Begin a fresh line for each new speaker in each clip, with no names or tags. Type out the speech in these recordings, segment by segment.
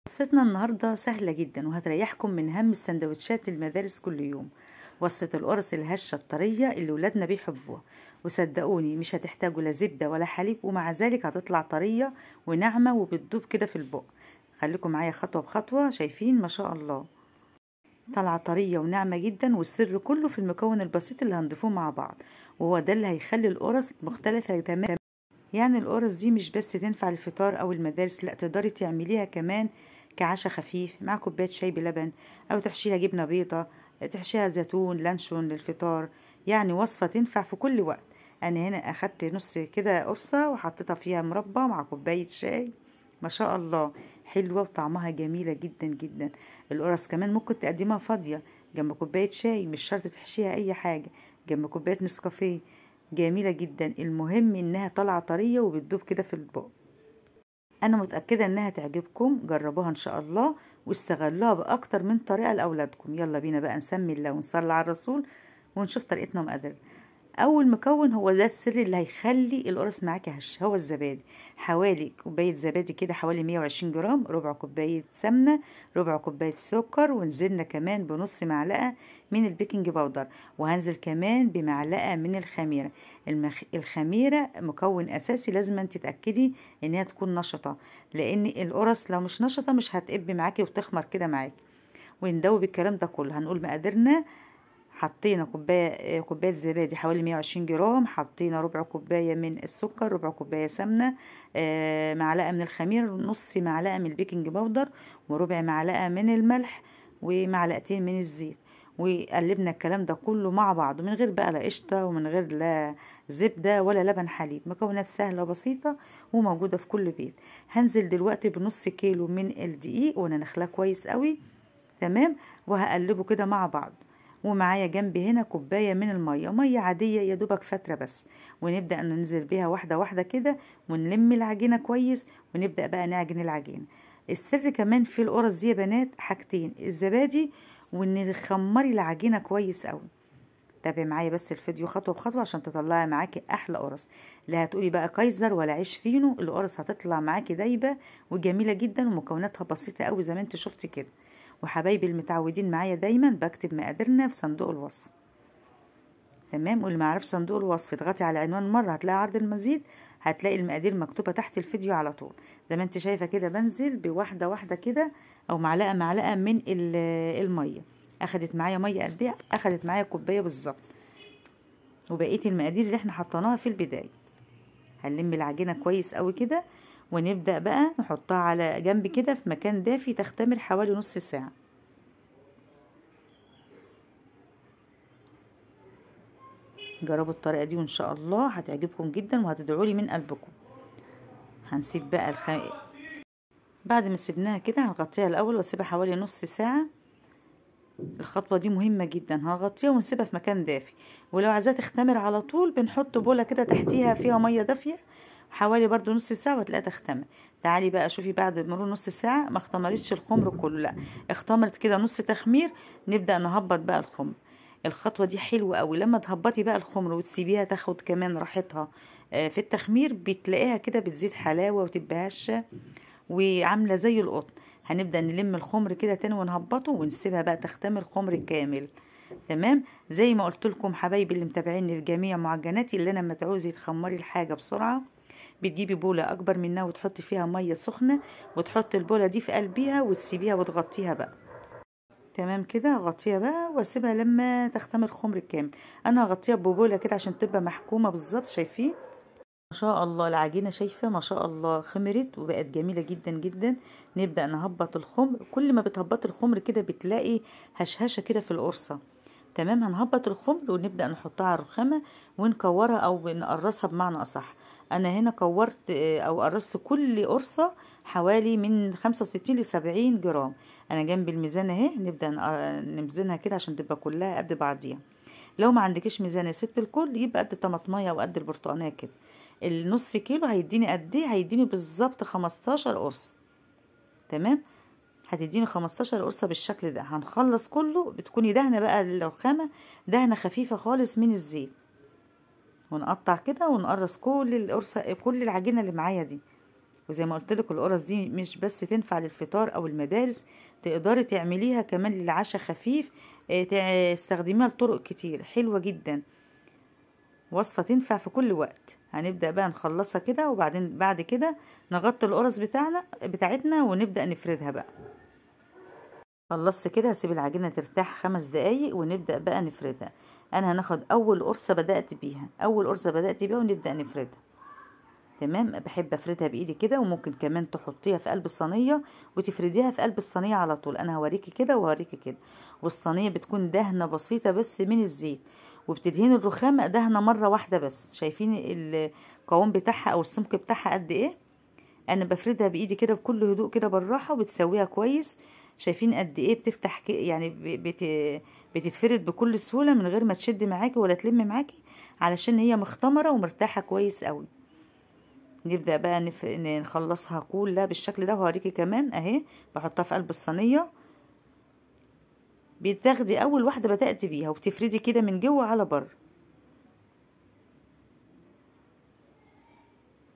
وصفتنا النهاردة سهلة جدا وهتريحكم من هم السندوتشات المدارس كل يوم. وصفة القرص الهشة الطرية اللي ولادنا بيحبوها، وصدقوني مش هتحتاجوا لا زبدة ولا حليب، ومع ذلك هتطلع طرية وناعمة وبتدوب كده في البق. خليكم معايا خطوة بخطوة. شايفين ما شاء الله طالعة طرية وناعمة جدا، والسر كله في المكون البسيط اللي هنضيفوه مع بعض، وهو ده اللي هيخلي القرص مختلفة تماما. يعني القرص دي مش بس تنفع للفطار او المدارس، لا تقدري تعمليها كمان كعشاء خفيف مع كوبايه شاي بلبن، او تحشيها جبنه بيضه، تحشيها زيتون لانشون للفطار. يعني وصفه تنفع في كل وقت. انا هنا اخدت نص كده قرصه وحطيتها فيها مربى مع كوبايه شاي. ما شاء الله حلوه وطعمها جميله جدا جدا. القرص كمان ممكن تقدمها فاضيه جنب كوبايه شاي، مش شرط تحشيها اي حاجه، جنب كوبايه نسكافيه. جميلة جدا. المهم انها طالعة طرية وبتدوب كده في البق. انا متأكدة انها تعجبكم، جربوها ان شاء الله واستغلوها باكتر من طريقة لاولادكم. يلا بينا بقى نسمي الله ونصلي على الرسول ونشوف طريقتنا ومقاديرنا. اول مكون هو ده السر اللي هيخلي القرص معاكي هش، هو الزبادي. حوالي كوبايه زبادي كده، حوالي 120 جرام، ربع كوبايه سمنه، ربع كوبايه سكر، ونزلنا كمان بنص معلقه من البيكنج باودر، وهنزل كمان بمعلقه من الخميره. الخميره مكون اساسي، لازم انت تتاكدي انها تكون نشطه، لان القرص لو مش نشطه مش هتقب معاكي وتخمر كده معاكي. وندوب الكلام ده كله. هنقول مقاديرنا. حطينا كوباية زبادي حوالي 120 جرام، حطينا ربع كوباية من السكر، ربع كوباية سمنة، معلقة من الخمير، نص معلقة من البيكنج باودر، وربع معلقة من الملح، ومعلقتين من الزيت. وقلبنا الكلام ده كله مع بعض من غير بقى لا قشطة ومن غير لا زبدة ولا لبن حليب. مكونات سهلة وبسيطة وموجودة في كل بيت. هنزل دلوقتي بنص كيلو من الدقيق وانا نخلاه كويس قوي. تمام. وهقلبه كده مع بعض. ومعايا جنبي هنا كوباية من المية، مية عادية يا دوبك فترة بس. ونبدأ ننزل بيها واحدة واحدة كده، ونلم العجينة كويس، ونبدأ بقى نعجن العجينة. السر كمان في القرص دي يا بنات حاجتين: الزبادي، وان تخمري العجينة كويس قوي. تابعي معايا بس الفيديو خطوة بخطوة عشان تطلعي معاكي احلى قرص. لا هتقولي بقى كايزر ولا عيش فينو، القرص هتطلع معاكي دايبة وجميلة جدا، ومكوناتها بسيطة قوي زي ما انت شفتي كده. وحبايبي المتعودين معايا دايما بكتب مقاديرنا في صندوق الوصف. تمام. واللي ما يعرفش صندوق الوصف اضغطي على العنوان مره هتلاقي عرض المزيد، هتلاقي المقادير مكتوبه تحت الفيديو على طول. زي ما انت شايفه كده بنزل بواحده واحده كده، او معلقه معلقه من الميه. اخدت معايا ميه قد ايه؟ اخدت معايا كوبايه بالظبط. وبقيه المقادير اللي احنا حطيناها في البدايه. هنلم العجينه كويس قوي كده، ونبدا بقى نحطها على جنب كده في مكان دافي تختمر حوالي نص ساعه. جربوا الطريقة دي وان شاء الله هتعجبكم جدا وهتدعوا لي من قلبكم. هنسيب بقى بعد ما سيبناها كده هنغطيها الاول واسيبها حوالي نص ساعة. الخطوة دي مهمة جدا. هنغطيها ونسيبها في مكان دافي. ولو عايزاها تختمر على طول بنحط بولة كده تحتيها فيها مية دافية حوالي برضو نص ساعة وهتلاقيها تختمر. تعالي بقى شوفي بعد مرور نص ساعة ما اختمرتش الخمر كله، لا اختمرت كده نص تخمير. نبدأ نهبط بقى الخمر. الخطوة دي حلوة قوي. لما تهبطي بقى الخمر وتسيبيها تاخد كمان راحتها في التخمير، بتلاقيها كده بتزيد حلاوة وتبقى هشة وعاملة زي القطن. هنبدأ نلم الخمر كده تاني ونهبطه ونسيبها بقى تختمر خمر كامل. تمام. زي ما قلت لكم حبايبي اللي متابعيني في جميع معجناتي، اللي لما تعوزي تخمري الحاجة بسرعة بتجيبي بولة اكبر منها وتحطي فيها مية سخنة، وتحطي البولة دي في قلبيها وتسيبيها وتغطيها بقى. تمام كده. اغطيها بقى واسيبها لما تختمر خمر الكامل. انا هغطيها ببولة كده عشان تبقى محكومة بالظبط. شايفين ما شاء الله العجينة؟ شايفة ما شاء الله خمرت وبقت جميلة جدا جدا. نبدأ نهبط الخمر. كل ما بتهبط الخمر كده بتلاقي هشهشة كده في القرصة. تمام. هنهبط الخمر ونبدأ نحطها على الرخامة ونكورها او نقرصها بمعنى اصح. انا هنا كورت او قرصت كل قرصة حوالي من 65 ل 70 جرام. انا جنب الميزان اهي. نبدأ نمزنها كده عشان تبقى كلها قد بعضيها. لو ما عندكش ميزان يا ست الكل يبقى قد طماطمايه او قد البرتقانيه كده. النص كيلو هيديني قد ايه؟ هيديني بالظبط 15 قرص. تمام. هتديني 15 قرصه بالشكل ده. هنخلص كله بتكوني دهنه بقى الرخامه دهنه خفيفه خالص من الزيت، ونقطع كده ونقرص كل القرصه كل العجينه اللي معايا دي. وزي ما قلت لك القرص دي مش بس تنفع للفطار او المدارس، تقدري تعمليها كمان للعشاء خفيف. تستخدميها لطرق كتير حلوة جدا، وصفة تنفع في كل وقت. هنبدأ بقى نخلصها كده، وبعدين بعد كده نغطي القرص بتاعتنا ونبدأ نفردها بقى. خلصت كده، هسيب العجينة ترتاح 5 دقايق ونبدأ بقى نفردها. انا هناخد اول قرصة بدأت بيها، ونبدأ نفردها. تمام، بحب افردها بايدي كده، وممكن كمان تحطيها في قلب الصينيه وتفرديها في قلب الصينيه على طول. انا هوريكي كده وهوريكي كده. والصينيه بتكون دهنه بسيطه بس من الزيت، وبتدهين الرخام دهنه مره واحده بس. شايفين القوام بتاعها او السمك بتاعها قد ايه؟ انا بفردها بايدي كده بكل هدوء كده بالراحه، وبتسويها كويس. شايفين قد ايه بتفتح يعني بتتفرد بكل سهوله من غير ما تشد معاكي ولا تلم معاكي، علشان هي مختمره ومرتاحه كويس قوي. نبدأ بقى نخلصها كلها بالشكل ده، وهوريكي كمان اهي. بحطها في قلب الصينية، بتاخدي اول واحدة بدأت بيها وبتفردي كده من جوه على بره.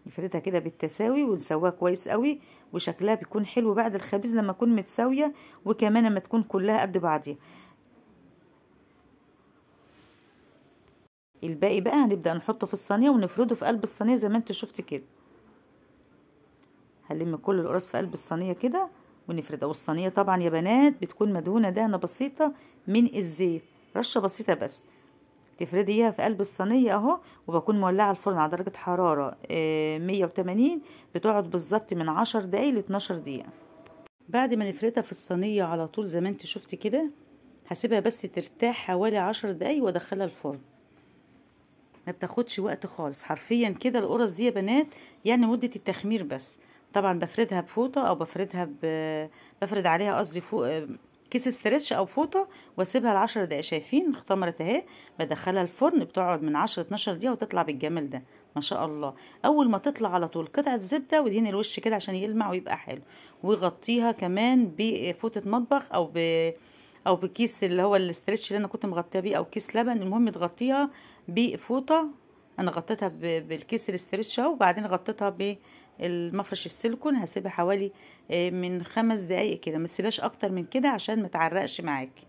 نفردها كده بالتساوي ونسويها كويس قوي، وشكلها بيكون حلو بعد الخبيز لما تكون متساوية، وكمان لما تكون كلها قد بعضيها. الباقي بقى هنبدأ نحطه في الصينية ونفرده في قلب الصينية زي ما انت شفتي كده. هنلم كل القرص في قلب الصينية كده ونفردها. والصينية طبعا يا بنات بتكون مدهونة دهنة بسيطة من الزيت، رشة بسيطة بس. تفرديها في قلب الصينية اهو، وبكون مولعة الفرن على درجة حرارة 180. بتقعد بالظبط من 10 دقايق ل 12 دقيقة. بعد ما نفردها في الصينية على طول زي ما انت شفتي كده، هسيبها بس ترتاح حوالي 10 دقايق وادخلها الفرن. ما بتاخدش وقت خالص حرفيا كده القرص دي يا بنات، يعني مدة التخمير بس. طبعا بفردها بفوطة او بفرد عليها قصدي فوق كيس استرتش او فوطة، واسيبها ل10 دقايق. شايفين اختمرت اهي. بدخلها الفرن، بتقعد من 10 12 دقيقة وتطلع بالجمال ده ما شاء الله. اول ما تطلع على طول قطعة زبدة ودهن الوش كده عشان يلمع ويبقى حلو. وغطيها كمان بفوطة مطبخ او بكيس اللي هو الاسترتش اللي انا كنت مغطيه بيه، او كيس لبن. المهم تغطيها بفوطة. انا غطيتها بالكيس الاسترتش اهو، وبعدين غطيتها بالمفرش السيليكون. هسيبها حوالي من 5 دقايق كده، ما تسيبهاش اكتر من كده عشان ما تعرقش معاكي.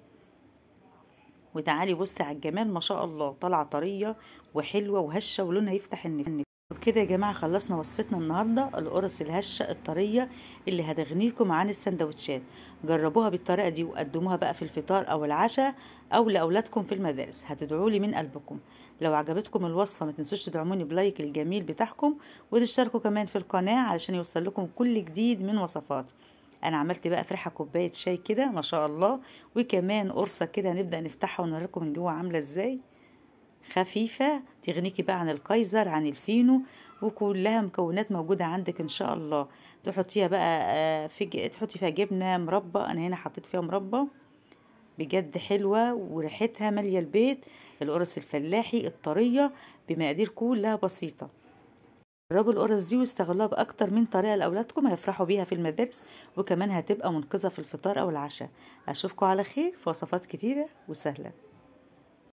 وتعالي بصي على الجمال ما شاء الله، طالعه طريه وحلوه وهشه ولونها يفتح النفس. كده يا جماعه خلصنا وصفتنا النهارده، القرص الهشه الطريه اللي هتغنيكم عن السندوتشات. جربوها بالطريقه دي وقدموها بقى في الفطار او العشاء او لاولادكم في المدارس، هتدعوا لي من قلبكم. لو عجبتكم الوصفه ما تنسوش تدعموني بلايك الجميل بتاعكم، وتشتركوا كمان في القناه علشان يوصل لكم كل جديد من وصفاتي. انا عملت بقى فرحه كوبايه شاي كده ما شاء الله، وكمان قرصه كده نبدا نفتحها ونوريكم من جوه عامله ازاي. خفيفة تغنيكي بقى عن الكايزر عن الفينو، وكلها مكونات موجودة عندك ان شاء الله. تحطيها بقى تحطي فيها جبنة مربى. انا هنا حطيت فيها مربى بجد حلوة وريحتها مالية البيت. القرص الفلاحي الطرية بمقادير كلها بسيطة. جربوا القرص دي واستغلوها بأكتر من طريقة لأولادكم، هيفرحوا بيها في المدارس، وكمان هتبقى منقذة في الفطار أو العشاء. أشوفكم على خير في وصفات كتيرة وسهلة.